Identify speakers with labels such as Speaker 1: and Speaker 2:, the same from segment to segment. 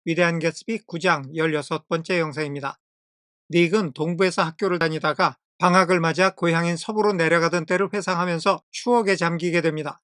Speaker 1: 위대한 개츠비 9장 16번째 영상입니다. 닉은 동부에서 학교를 다니다가 방학을 맞아 고향인 서부로 내려가던 때를 회상하면서 추억에 잠기게 됩니다.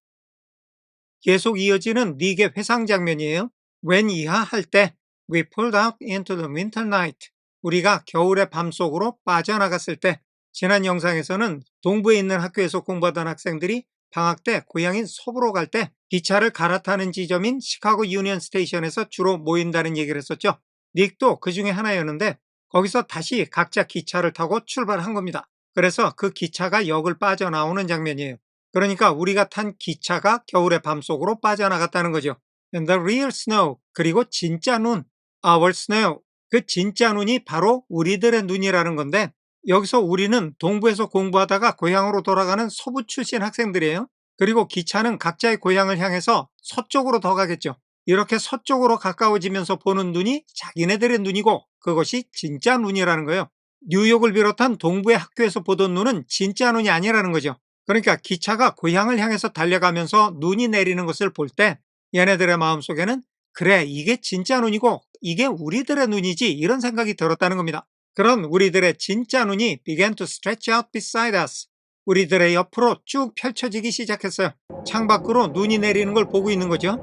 Speaker 1: 계속 이어지는 닉의 회상 장면이에요. When 이하 할 때 We pulled out into the winter night. 우리가 겨울의 밤속으로 빠져나갔을 때, 지난 영상에서는 동부에 있는 학교에서 공부하던 학생들이 방학 때 고향인 서부로 갈 때 기차를 갈아타는 지점인 시카고 유니언 스테이션에서 주로 모인다는 얘기를 했었죠. 닉도 그 중에 하나였는데 거기서 다시 각자 기차를 타고 출발한 겁니다. 그래서 그 기차가 역을 빠져나오는 장면이에요. 그러니까 우리가 탄 기차가 겨울의 밤속으로 빠져나갔다는 거죠. And the real snow, 그리고 진짜 눈, our snow. 그 진짜 눈이 바로 우리들의 눈이라는 건데, 여기서 우리는 동부에서 공부하다가 고향으로 돌아가는 서부 출신 학생들이에요. 그리고 기차는 각자의 고향을 향해서 서쪽으로 더 가겠죠. 이렇게 서쪽으로 가까워지면서 보는 눈이 자기네들의 눈이고, 그것이 진짜 눈이라는 거예요. 뉴욕을 비롯한 동부의 학교에서 보던 눈은 진짜 눈이 아니라는 거죠. 그러니까 기차가 고향을 향해서 달려가면서 눈이 내리는 것을 볼 때 얘네들의 마음속에는 그래, 이게 진짜 눈이고 이게 우리들의 눈이지, 이런 생각이 들었다는 겁니다. 그런 우리들의 진짜 눈이 began to stretch out beside us. 우리들의 옆으로 쭉 펼쳐지기 시작했어요. 창밖으로 눈이 내리는 걸 보고 있는 거죠.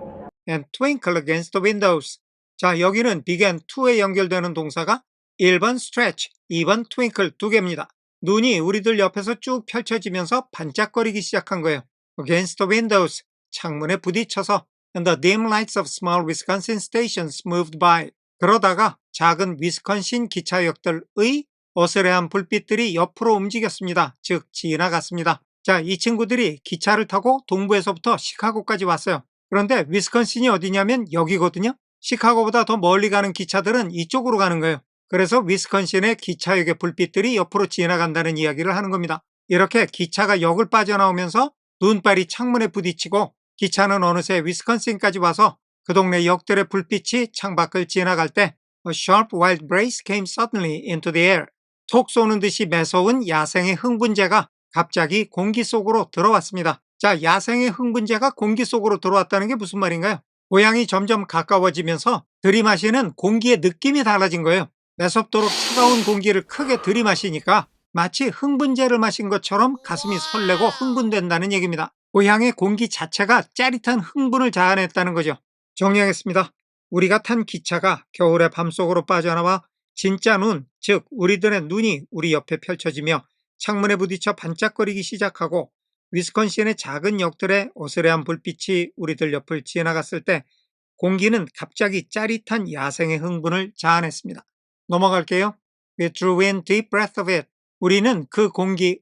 Speaker 1: And twinkle against the windows. 자, 여기는 began to에 연결되는 동사가 1번 stretch, 2번 twinkle 두 개입니다. 눈이 우리들 옆에서 쭉 펼쳐지면서 반짝거리기 시작한 거예요. Against the windows, 창문에 부딪혀서. And the dim lights of small Wisconsin stations moved by. 그러다가 작은 위스콘신 기차역들의 어스레한 불빛들이 옆으로 움직였습니다. 즉 지나갔습니다. 자, 이 친구들이 기차를 타고 동부에서부터 시카고까지 왔어요. 그런데 위스콘신이 어디냐면 여기거든요. 시카고보다 더 멀리 가는 기차들은 이쪽으로 가는 거예요. 그래서 위스콘신의 기차역의 불빛들이 옆으로 지나간다는 이야기를 하는 겁니다. 이렇게 기차가 역을 빠져나오면서 눈발이 창문에 부딪히고 기차는 어느새 위스콘신까지 와서 그 동네 역들의 불빛이 창밖을 지나갈 때 A sharp wild breeze came suddenly into the air. 톡 쏘는 듯이 매서운 야생의 흥분제가 갑자기 공기 속으로 들어왔습니다. 자, 야생의 흥분제가 공기 속으로 들어왔다는 게 무슨 말인가요? 고향이 점점 가까워지면서 들이마시는 공기의 느낌이 달라진 거예요. 매섭도록 차가운 공기를 크게 들이마시니까 마치 흥분제를 마신 것처럼 가슴이 설레고 흥분된다는 얘기입니다. 고향의 공기 자체가 짜릿한 흥분을 자아냈다는 거죠. 정리하겠습니다. 우리가 탄 기차가 겨울의 밤속으로 빠져나와 진짜 눈, 즉 우리들의 눈이 우리 옆에 펼쳐지며 창문에 부딪혀 반짝거리기 시작하고 위스콘신의 작은 역들의 어스레한 불빛이 우리들 옆을 지나갔을 때 공기는 갑자기 짜릿한 야생의 흥분을 자아냈습니다. 넘어갈게요. We drew in deep breath of it. 우리는 그 공기의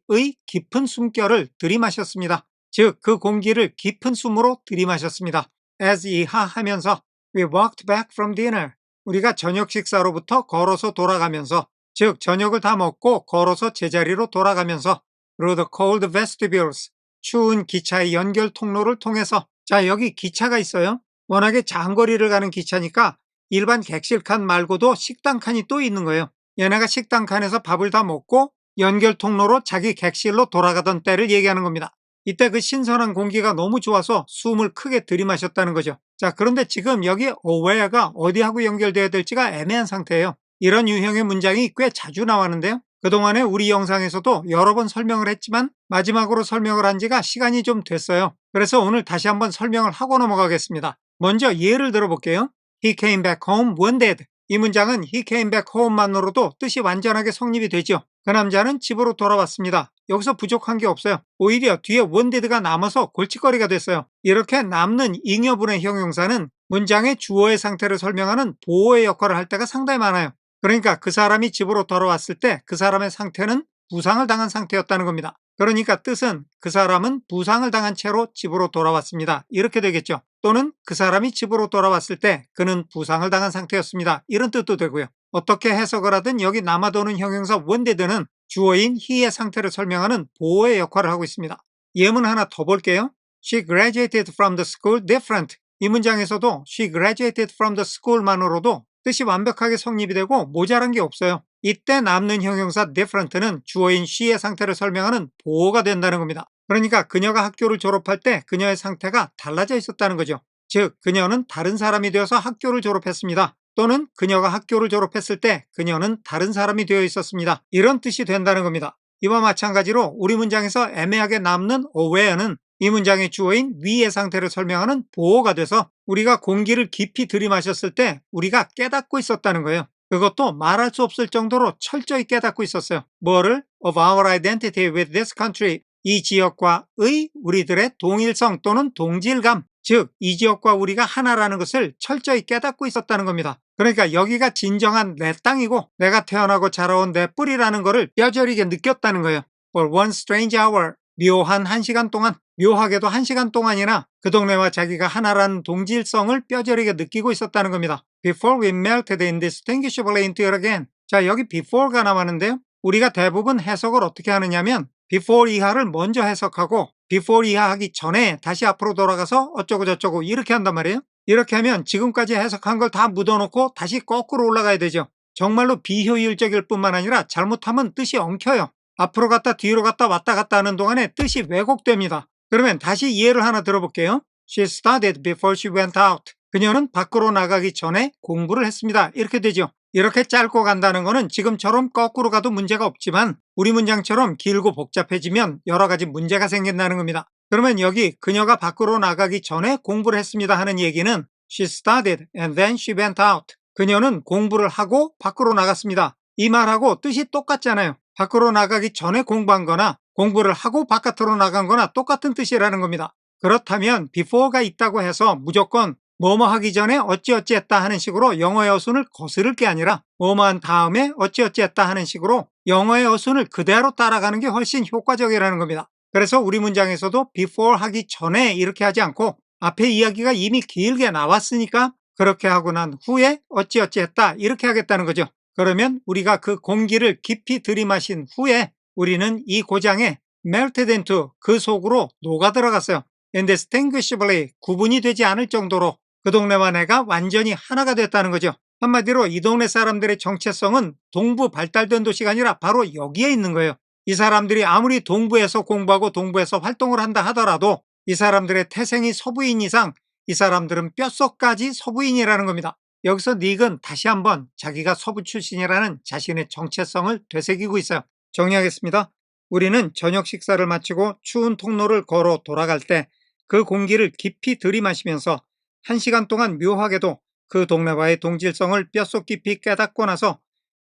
Speaker 1: 깊은 숨결을 들이마셨습니다. 즉, 그 공기를 깊은 숨으로 들이마셨습니다. as 이하 하면서 we walked back from dinner. 우리가 저녁 식사로부터 걸어서 돌아가면서, 즉 저녁을 다 먹고 걸어서 제자리로 돌아가면서 through the cold vestibules. 추운 기차의 연결 통로를 통해서. 자, 여기 기차가 있어요. 워낙에 장거리를 가는 기차니까 일반 객실 칸 말고도 식당 칸이 또 있는 거예요. 얘네가 식당 칸에서 밥을 다 먹고 연결 통로로 자기 객실로 돌아가던 때를 얘기하는 겁니다. 이때 그 신선한 공기가 너무 좋아서 숨을 크게 들이마셨다는 거죠. 자, 그런데 지금 여기 where가 어디하고 연결되어야 될지가 애매한 상태예요. 이런 유형의 문장이 꽤 자주 나왔는데요. 그동안에 우리 영상에서도 여러 번 설명을 했지만 마지막으로 설명을 한 지가 시간이 좀 됐어요. 그래서 오늘 다시 한번 설명을 하고 넘어가겠습니다. 먼저 예를 들어볼게요. He came back home wounded. 이 문장은 he came back home만으로도 뜻이 완전하게 성립이 되죠. 그 남자는 집으로 돌아왔습니다. 여기서 부족한 게 없어요. 오히려 뒤에 wounded가 남아서 골칫거리가 됐어요. 이렇게 남는 잉여분의 형용사는 문장의 주어의 상태를 설명하는 보어의 역할을 할 때가 상당히 많아요. 그러니까 그 사람이 집으로 돌아왔을 때 그 사람의 상태는 부상을 당한 상태였다는 겁니다. 그러니까 뜻은 그 사람은 부상을 당한 채로 집으로 돌아왔습니다. 이렇게 되겠죠. 또는 그 사람이 집으로 돌아왔을 때 그는 부상을 당한 상태였습니다. 이런 뜻도 되고요. 어떻게 해석을 하든 여기 남아도는 형용사 wounded는 주어인 he의 상태를 설명하는 보어의 역할을 하고 있습니다. 예문 하나 더 볼게요. She graduated from the school different. 이 문장에서도 she graduated from the school만으로도 뜻이 완벽하게 성립이 되고 모자란 게 없어요. 이때 남는 형용사 different는 주어인 she의 상태를 설명하는 보어가 된다는 겁니다. 그러니까 그녀가 학교를 졸업할 때 그녀의 상태가 달라져 있었다는 거죠. 즉, 그녀는 다른 사람이 되어서 학교를 졸업했습니다. 또는 그녀가 학교를 졸업했을 때 그녀는 다른 사람이 되어 있었습니다. 이런 뜻이 된다는 겁니다. 이와 마찬가지로 우리 문장에서 애매하게 남는 aware는 이 문장의 주어인 위의 상태를 설명하는 보어가 돼서 우리가 공기를 깊이 들이마셨을 때 우리가 깨닫고 있었다는 거예요. 그것도 말할 수 없을 정도로 철저히 깨닫고 있었어요. 뭐를? Of our identity with this country. 이 지역과의 우리들의 동일성 또는 동질감, 즉 이 지역과 우리가 하나라는 것을 철저히 깨닫고 있었다는 겁니다. 그러니까 여기가 진정한 내 땅이고 내가 태어나고 자라온 내 뿌리라는 것을 뼈저리게 느꼈다는 거예요. For one strange hour, 묘한 1시간 동안, 묘하게도 1시간 동안이나 그 동네와 자기가 하나라는 동질성을 뼈저리게 느끼고 있었다는 겁니다. Before we melted indistinguishably into it again. 자, 여기 before가 나왔는데요. 우리가 대부분 해석을 어떻게 하느냐면 before 이하를 먼저 해석하고 before 이하 하기 전에 다시 앞으로 돌아가서 어쩌고 저쩌고 이렇게 한단 말이에요. 이렇게 하면 지금까지 해석한 걸 다 묻어놓고 다시 거꾸로 올라가야 되죠. 정말로 비효율적일 뿐만 아니라 잘못하면 뜻이 엉켜요. 앞으로 갔다 뒤로 갔다 왔다 갔다 하는 동안에 뜻이 왜곡됩니다. 그러면 다시 이해를 하나 들어볼게요. She studied before she went out. 그녀는 밖으로 나가기 전에 공부를 했습니다. 이렇게 되죠. 이렇게 짧고 간다는 거는 지금처럼 거꾸로 가도 문제가 없지만 우리 문장처럼 길고 복잡해지면 여러 가지 문제가 생긴다는 겁니다. 그러면 여기 그녀가 밖으로 나가기 전에 공부를 했습니다 하는 얘기는 She studied and then she went out. 그녀는 공부를 하고 밖으로 나갔습니다. 이 말하고 뜻이 똑같잖아요. 밖으로 나가기 전에 공부한 거나 공부를 하고 바깥으로 나간 거나 똑같은 뜻이라는 겁니다. 그렇다면 before가 있다고 해서 무조건 뭐뭐 하기 전에 어찌어찌 했다 하는 식으로 영어의 어순을 거스를 게 아니라 뭐뭐 한 다음에 어찌어찌 했다 하는 식으로 영어의 어순을 그대로 따라가는 게 훨씬 효과적이라는 겁니다. 그래서 우리 문장에서도 before 하기 전에 이렇게 하지 않고 앞에 이야기가 이미 길게 나왔으니까 그렇게 하고 난 후에 어찌어찌 했다 이렇게 하겠다는 거죠. 그러면 우리가 그 공기를 깊이 들이마신 후에 우리는 이 고장에 melted into 그 속으로 녹아 들어갔어요. indistinguishably 구분이 되지 않을 정도로 그 동네와 내가 완전히 하나가 됐다는 거죠. 한마디로 이 동네 사람들의 정체성은 동부 발달된 도시가 아니라 바로 여기에 있는 거예요. 이 사람들이 아무리 동부에서 공부하고 동부에서 활동을 한다 하더라도 이 사람들의 태생이 서부인 이상 이 사람들은 뼛속까지 서부인이라는 겁니다. 여기서 닉은 다시 한번 자기가 서부 출신이라는 자신의 정체성을 되새기고 있어요. 정리하겠습니다. 우리는 저녁 식사를 마치고 추운 통로를 걸어 돌아갈 때 그 공기를 깊이 들이마시면서 1시간 동안 묘하게도 그 동네와의 동질성을 뼛속 깊이 깨닫고 나서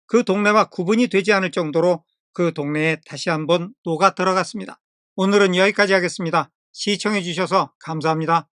Speaker 1: 그 동네와 구분이 되지 않을 정도로 그 동네에 다시 한번 녹아 들어갔습니다. 오늘은 여기까지 하겠습니다. 시청해 주셔서 감사합니다.